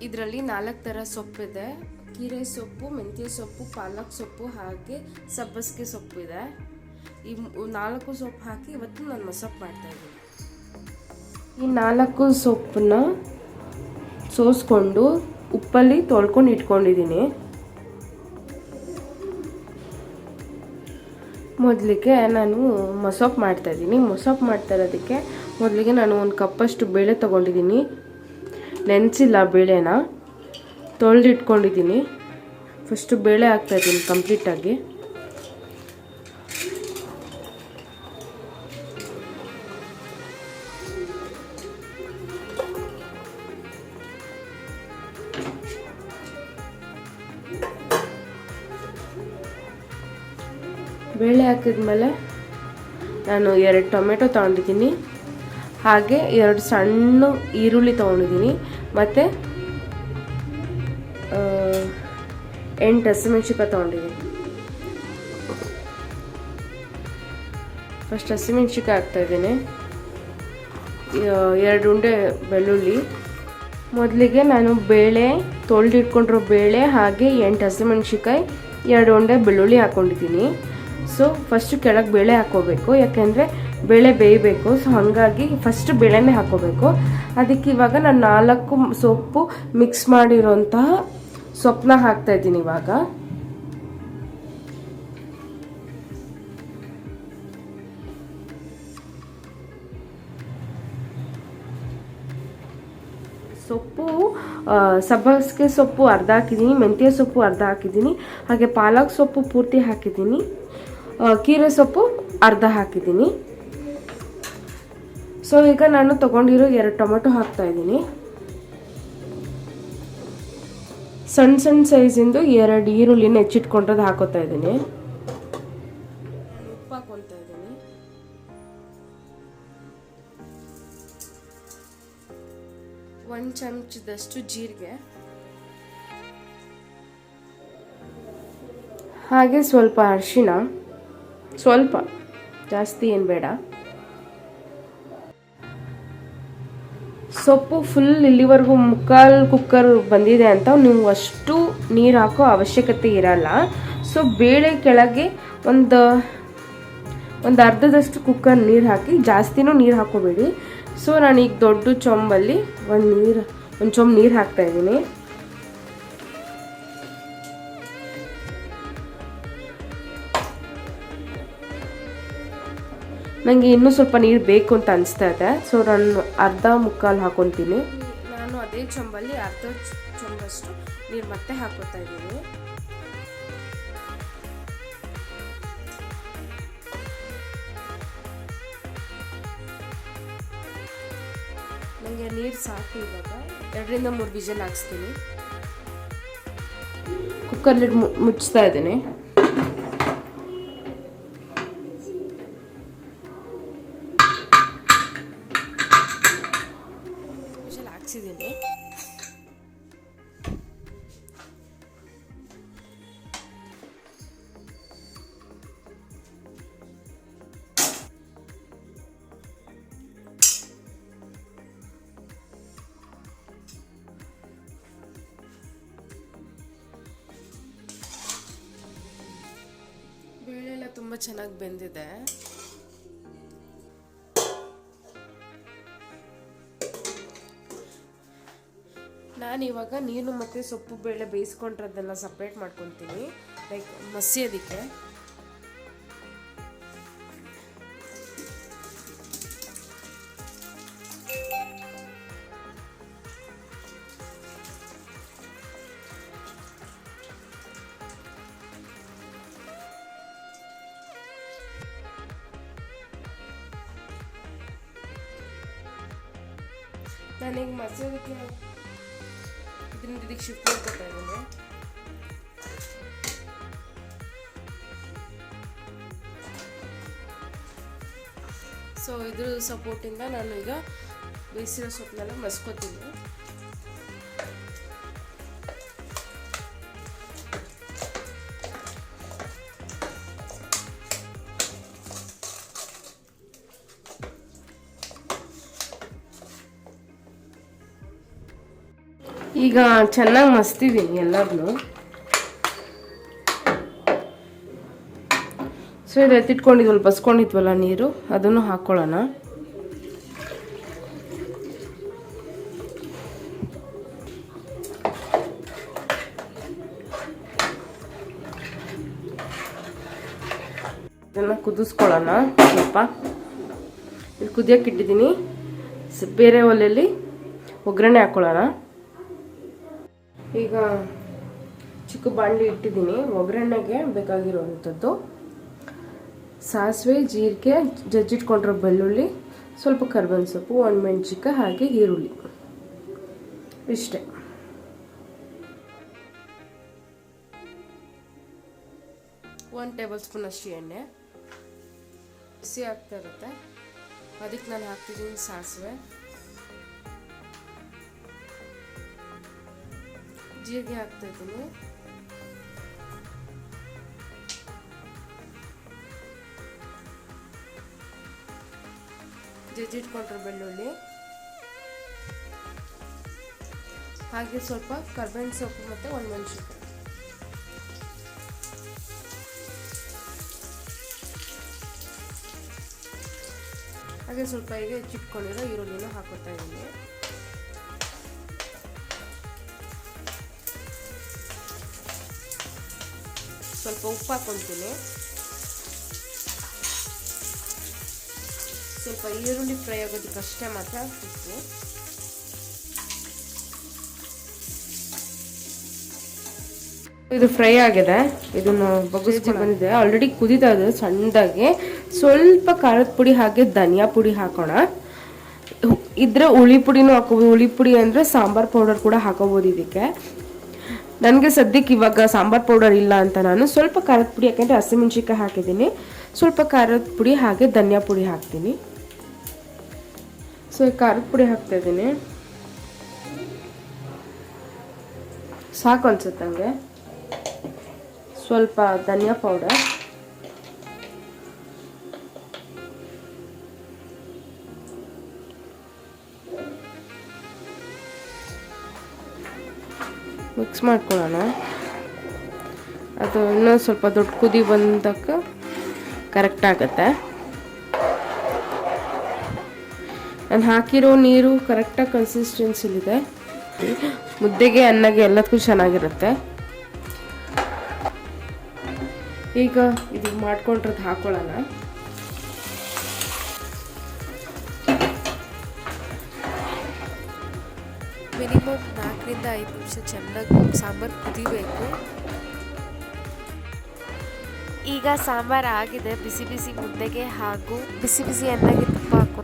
ಇದರಲ್ಲಿ 4 ಥರ ಸೊಪ್ಪಿದೆ. ಕೀರೆ ಸೊಪ್ಪು, ಮೆಂತ್ಯ ಸೊಪ್ಪು, ಪಾಲಕ್ ಸೊಪ್ಪು ಹಾಗೆ ಸಬ್ಬಸಿಗೆ ಸೊಪ್ಪು ಇದೆ. ಈ 4 ಸೊಪ್ಪು ಹಾಕಿ ಇವತ್ತು ನಾನು ಮಸೊಪ್ಪು ಮಾಡ್ತಾಯಿದ್ದೀನಿ. ಈ 4 ಸೊಪ್ಪನ್ನ ಸೋಸ್ಕೊಂಡು ಉಪ್ಪಲ್ಲಿ ತೊಳ್ಕೊಂಡು ಇಟ್ಕೊಂಡಿದ್ದೀನಿ. ಮೊದಲಿಗೆ ನಾನು ಮಸೊಪ್ಪು ಮಾಡ್ತಾಯಿದ್ದೀನಿ. ಮಸೊಪ್ಪು ಮಾಡ್ತಾ ಇರೋದಕ್ಕೆ ಮೊದಲಿಗೆ ನಾನು 1 ಕಪ್ಪಷ್ಟು ಬೇಳೆ ತೊಗೊಂಡಿದ್ದೀನಿ. ನೆನೆಸಿಲ್ಲ, ಬೇಳೆನ ತೊಳೆದಿಟ್ಕೊಂಡಿದ್ದೀನಿ. ಫಸ್ಟು ಬೇಳೆ ಹಾಕ್ತಾಯಿದ್ದೀನಿ ಕಂಪ್ಲೀಟಾಗಿ. ಬೇಳೆ ಹಾಕಿದ್ಮೇಲೆ ನಾನು 2 ಟೊಮೆಟೊ ತೊಗೊಂಡಿದ್ದೀನಿ, ಹಾಗೆ 2 ಸಣ್ಣ ಈರುಳ್ಳಿ ತೊಗೊಂಡಿದ್ದೀನಿ, ಮತ್ತು 8 ಹಸಿಮೆಣ್ಸಿನ್ಕಾಯಿ ತೊಗೊಂಡಿದ್ದೀನಿ. ಫಸ್ಟ್ ಹಸಿಮೆಣ್ಸಿನ್ಕಾಯಿ ಹಾಕ್ತಾಯಿದ್ದೀನಿ, 2 ಉಂಡೆ ಬೆಳ್ಳುಳ್ಳಿ. ಮೊದಲಿಗೆ ನಾನು ಬೇಳೆ ತೊಳೆದಿಟ್ಕೊಂಡಿರೋ ಬೇಳೆ ಹಾಗೆ 8 ಹಸಿಮೆಣ್ಸಿನ್ಕಾಯಿ 2 ಉಂಡೆ ಬೆಳ್ಳುಳ್ಳಿ ಹಾಕ್ಕೊಂಡಿದ್ದೀನಿ. ಸೊ ಫಸ್ಟು ಕೆಳಗೆ ಬೇಳೆ ಹಾಕ್ಕೋಬೇಕು, ಯಾಕೆಂದರೆ ಬೇಳೆ ಬೇಯಬೇಕು. ಸೊ ಹಾಗಾಗಿ ಫಸ್ಟ್ ಬೇಳೆನೇ ಹಾಕ್ಕೋಬೇಕು. ಅದಕ್ಕೆ ಇವಾಗ ನಾನು 4 ಸೊಪ್ಪು ಮಿಕ್ಸ್ ಮಾಡಿರೋಂತಹ ಸೊಪ್ಪನ್ನ ಹಾಕ್ತಾಯಿದ್ದೀನಿ. ಇವಾಗ ಸೊಪ್ಪು ಸಬ್ಬಸಿಗೆ ಸೊಪ್ಪು ಅರ್ಧ ಹಾಕಿದ್ದೀನಿ, ಮೆಂತ್ಯ ಸೊಪ್ಪು ಅರ್ಧ ಹಾಕಿದ್ದೀನಿ, ಹಾಗೆ ಪಾಲಕ್ ಸೊಪ್ಪು ಪೂರ್ತಿ ಹಾಕಿದ್ದೀನಿ, ಕೀರೆ ಸೊಪ್ಪು ಅರ್ಧ ಹಾಕಿದ್ದೀನಿ. ಸೊ ಈಗ ನಾನು ತೊಗೊಂಡಿರೋ 2 ಟೊಮೆಟೊ ಹಾಕ್ತಾಯಿದ್ದೀನಿ. ಸಣ್ಣ ಸಣ್ಣ ಸೈಜಿಂದು 2 ಈರುಳ್ಳಿನ ಹೆಚ್ಚಿಟ್ಕೊಂಡ್ರದ್ದು ಹಾಕೋತಾ ಇದ್ದೀನಿ. ಉಪ್ಪು ಹಾಕೊತಾ ಇದ್ದೀನಿ. ಒಂದು ಚಮಚದಷ್ಟು ಜೀರಿಗೆ, ಹಾಗೆ ಸ್ವಲ್ಪ ಅರಿಶಿಣ, ಸ್ವಲ್ಪ, ಜಾಸ್ತಿ ಏನು ಬೇಡ. ಸೊಪ್ಪು ಫುಲ್ ಇಲ್ಲಿವರೆಗೂ 3/4 ಕುಕ್ಕರ್ ಬಂದಿದೆ ಅಂತ ನೀವು ಅಷ್ಟು ನೀರು ಹಾಕೋ ಅವಶ್ಯಕತೆ ಇರಲ್ಲ. ಸೊ ಬೇಳೆ ಕೆಳಗೆ ಒಂದು ಅರ್ಧದಷ್ಟು ಕುಕ್ಕರ್ ನೀರು ಹಾಕಿ, ಜಾಸ್ತಿನೂ ನೀರು ಹಾಕೋಬೇಡಿ. ಸೊ ನಾನೀಗ ದೊಡ್ಡ ಚೊಂಬಲ್ಲಿ ಒಂದು ಚೊಂಬು ನೀರು ಹಾಕ್ತಾಯಿದ್ದೀನಿ. ನನಗೆ ಇನ್ನೂ ಸ್ವಲ್ಪ ನೀರು ಬೇಕು ಅಂತ ಅನಿಸ್ತಾ ಇದೆ. ಸೊ ನಾನು ಅರ್ಧ ಮುಕ್ಕಾಲು ಹಾಕೊತೀನಿ. ನಾನು ಅದೇ ಚೊಂಬಲ್ಲಿ ಅರ್ಧ ಚೊಂಬಷ್ಟು ನೀರು ಮತ್ತೆ ಹಾಕೋತಾ ಇದ್ದೀನಿ. ನನಗೆ ನೀರು ಸಾಕು. ಇವಾಗ 2ರಿಂದ 3 ವಿಷಲ್ ಹಾಕ್ಸ್ತೀನಿ. ಕುಕ್ಕರ್ ಲಿಡ್ ಮುಚ್ತಾ ಇದ್ದೀನಿ. ಹಾಕ್ಸಿದ್ದೀನಿ. ಬೇಳೆ ಎಲ್ಲ ತುಂಬ ಚೆನ್ನಾಗಿ ಬೆಂದಿದೆ. ನಾನಿವಾಗ ನೀರು ಮತ್ತು ಸೊಪ್ಪು ಬೇಳೆ ಬೇಯಿಸ್ಕೊಂಡಿರೋದೆಲ್ಲ ಸಪ್ರೇಟ್ ಮಾಡ್ಕೊತೀನಿ, ಲೈಕ್ ಮಸಿಯೋದಕ್ಕೆ. ನಾನೀಗ ಮಸಿಯೋದಕ್ಕೆ ಇದಕ್ಕೆ ಶಿಫ್ಟ್ ಮಾಡ್ಕೊತಾ ಇದ್ದೀನಿ. ಸೊ ಇದ್ರ ಸಪೋರ್ಟಿಂದ ನಾನು ಈಗ ಬೇಯಿಸಿರೋ ಸೊಪ್ಪನ್ನೆಲ್ಲ ಮಸ್ಕೋತೀನಿ. ಈಗ ಚೆನ್ನಾಗಿ ಮಸ್ತಿದ್ದೀನಿ ಎಲ್ಲದನ್ನು. ಸೊ ಇದು ಎತ್ತಿಟ್ಕೊಂಡಿದ್ವಲ್ಲ, ಬಸ್ಕೊಂಡಿದ್ವಲ್ಲ ನೀರು, ಅದನ್ನು ಹಾಕ್ಕೊಳ್ಳೋಣ. ಇದನ್ನು ಕುದಿಸ್ಕೊಳ್ಳೋಣ ಸ್ವಲ್ಪ. ಇಲ್ಲಿ ಕುದಿಯೋಕೆ ಇಟ್ಟಿದ್ದೀನಿ. ಬೇರೆ ಒಲೆಯಲ್ಲಿ ಒಗ್ಗರಣೆ ಹಾಕ್ಕೊಳ್ಳೋಣ. ಈಗ ಚಿಕ್ಕ ಬಾಣಲಿ ಇಟ್ಟಿದ್ದೀನಿ. ಒಗ್ಗರಣೆಗೆ ಬೇಕಾಗಿರುವಂಥದ್ದು ಸಾಸಿವೆ, ಜೀರಿಗೆ, ಜಜ್ಜಿಟ್ಕೊಂಡಿರೋ ಬೆಳ್ಳುಳ್ಳಿ, ಸ್ವಲ್ಪ ಕರ್ಬೇವಿನ ಸೊಪ್ಪು, ಒಣಮೆಣಸಿನ್ಕಾಯಿ, ಹಾಗೆ ಈರುಳ್ಳಿ, ಇಷ್ಟೇ. ಒಂದು ಟೇಬಲ್ ಸ್ಪೂನ್ ಅಷ್ಟು ಎಣ್ಣೆ ಬಿಸಿ ಆಗ್ತಾ ಇರುತ್ತೆ. ಅದಕ್ಕೆ ನಾನು ಹಾಕ್ತಿದ್ದೀನಿ ಸಾಸಿವೆ, ಜೀರಿಗೆ ಹಾಕ್ತಾ ಇದ್ದೀನಿ, ಜಜ್ಜಿಟ್ಕೊಂಡ್ರೆ ಬೆಳ್ಳುಳ್ಳಿ, ಹಾಗೆ ಸ್ವಲ್ಪ ಕರ್ಬೇವಿನ ಸೊಪ್ಪು ಮತ್ತು ಒಣಮೆಣಸಿನ್ಕಾಯಿ. ಹಾಗೆ ಸ್ವಲ್ಪ ಈಗ ಹೆಚ್ಚಿಟ್ಕೊಂಡಿರೋ ಈರುಳ್ಳಿನ ಹಾಕೋತಾ ಇದ್ದೀನಿ. ಸ್ವಲ್ಪ ಉಪ್ಪು ಹಾಕೊತೀನಿ. ಸ್ವಲ್ಪ ಈರುಳ್ಳಿ ಫ್ರೈ ಆಗೋದಕ್ಕಷ್ಟೇ ಮಾತ್ರ ಉಪ್ಪು. ಇದು ಫ್ರೈ ಆಗಿದೆ. ಇದನ್ನು ಬಗ್ಗಿಸ್ಕೊಂಡು ಬಂದಿದೆ. ಆಲ್ರೆಡಿ ಕುದೀತಾ ಇದೆ ಸಣ್ಣದಾಗಿ. ಸ್ವಲ್ಪ ಖಾರದ ಪುಡಿ ಹಾಗೆ ಧನಿಯಾ ಪುಡಿ ಹಾಕೋಣ. ಇದ್ರೆ ಹುಳಿ ಪುಡಿನೂ ಹಾಕೋಬೋದು. ಹುಳಿ ಪುಡಿ ಅಂದರೆ ಸಾಂಬಾರ್ ಪೌಡರ್ ಕೂಡ ಹಾಕೋಬೋದು ಇದಕ್ಕೆ. ನನಗೆ ಸದ್ಯಕ್ಕೆ ಇವಾಗ ಸಾಂಬಾರ್ ಪೌಡರ್ ಇಲ್ಲ ಅಂತ ನಾನು ಸ್ವಲ್ಪ ಖಾರದ ಪುಡಿ, ಯಾಕೆಂದರೆ ಹಸಿಮೆಣ್ಸಿನ್ಕಾಯಿ ಹಾಕಿದ್ದೀನಿ, ಸ್ವಲ್ಪ ಖಾರದ ಪುಡಿ ಹಾಗೆ ಧನಿಯಾ ಪುಡಿ ಹಾಕ್ತೀನಿ. ಸೊ ಖಾರದ ಪುಡಿ ಹಾಕ್ತಾ ಇದ್ದೀನಿ. ಸಾಕು ಅನ್ಸುತ್ತೆ ನನಗೆ. ಸ್ವಲ್ಪ ಧನಿಯಾ ಪೌಡರ್, ಮಿಕ್ಸ್ ಮಾಡ್ಕೊಳ್ಳೋಣ. ಅದು ಇನ್ನೂ ಸ್ವಲ್ಪ ದೊಡ್ಡ ಕುದಿ ಬಂದಾಗ ಕರೆಕ್ಟ್ ಆಗುತ್ತೆ. ನಾನು ಹಾಕಿರೋ ನೀರು ಕರೆಕ್ಟಾಗಿ ಕನ್ಸಿಸ್ಟೆನ್ಸಿಲಿದೆ. ಮುದ್ದೆಗೆ, ಅನ್ನಗೆ ಎಲ್ಲದಕ್ಕೂ ಚೆನ್ನಾಗಿರುತ್ತೆ. ಈಗ ಇದು ಮಾಡ್ಕೊಂಡಿರೋದು ಹಾಕೊಳ್ಳೋಣ. ಮಿನಿಮಮ್ 4 ರಿಂದ 5 ನಿಮಿಷ ಚೆನ್ನಾಗಿ ಸಾಂಬಾರು ಕುದಿಬೇಕು. ಈಗ ಸಾಂಬಾರು ಆಗಿದೆ. ಬಿಸಿ ಬಿಸಿ ಮುದ್ದೆಗೆ ಹಾಗೂ ಬಿಸಿ ಬಿಸಿ ಅನ್ನಗೆ ತುಪ್ಪ ಹಾಕೋ